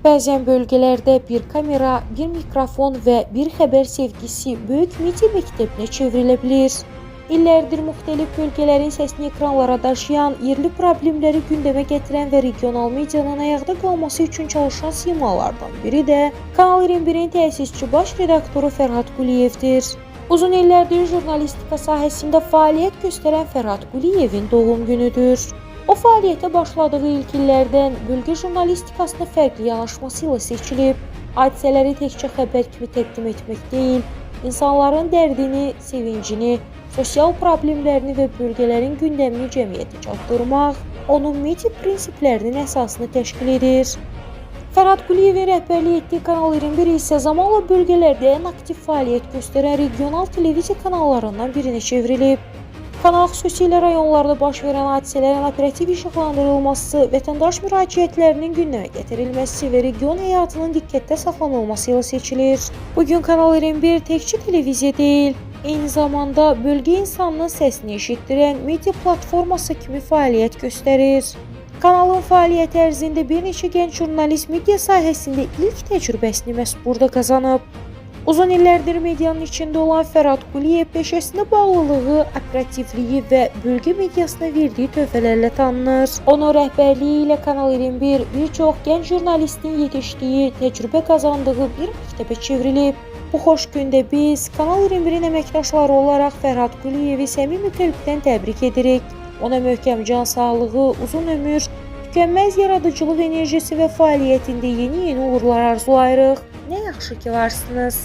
Bəzən bölgələrdə bir kamera, bir mikrofon və bir xəbər sevgisi böyük media məktəbinə çevrilə bilir. İllərdir müxtəlif bölgələrin səsini ekranlara daşıyan, yerli problemləri gündəmə gətirən və regional medianın ayaqda qalması üçün çalışan simalardan biri də Kanal 21-in təsisçi baş redaktoru Fərhad Quliyevdir. Uzun illərdir jurnalistika sahəsində fəaliyyət göstərən Fərhad Quliyevin doğum günüdür. O fəaliyyətə başladığı ilk illərdən bölgə jurnalistikasına fərqli yanaşması ilə seçilib. Hadisələri təkcə xəbər kimi təqdim etmək deyil, insanların dərdini, sevincini, sosial problemlərini və bölgələrin gündəmini cəmiyyətə çatdırmaq onun media prinsiplərinin əsasını təşkil edir. Fərhad Quliyevin rəhbərlik etdiyi Kanal 21 isə zamanla bölgələrdə ən aktiv fəaliyyət göstərən regional televiziya kanallarından birinə çevrilib. Kanal xüsusilə rayonlarda baş verən hadisələrin operativ işıqlandırılması, vətəndaş müraciətlərinin gündəmə gətirilməsi və region həyatının diqqətdə saxlanılması ilə seçilir. Bugün Kanal 21 təkcə televiziya deyil, eyni zamanda bölgə insanının səsini eşitdirən media platforması kimi fəaliyyət göstərir. Kanalın fəaliyyəti ərzində bir neçə gənc jurnalist media sahəsində ilk təcrübəsini məhz burada qazanıb. Uzun illərdir medianın içində olan Fərhad Quliyev peşəsinə bağlılığı, operativliyi və bölgə mediasına verdiyi töhfələrlə tanınır. Onun rəhbərliyi ilə Kanal 21 bir çox gənc jurnalistin yetişdiyi, təcrübə qazandığı bir məktəbə çevrilib. Bu xoş gündə biz Kanal 21-in əməkdaşları olaraq Fərhad Quliyevi səmimi qəlbdən təbrik edirik. Ona möhkəm can sağlığı, uzun ömür, tükənməz yaradıcılıq enerjisi və fəaliyyətində yeni uğurlar arzulayırıq. Nə yaxşı ki varsınız.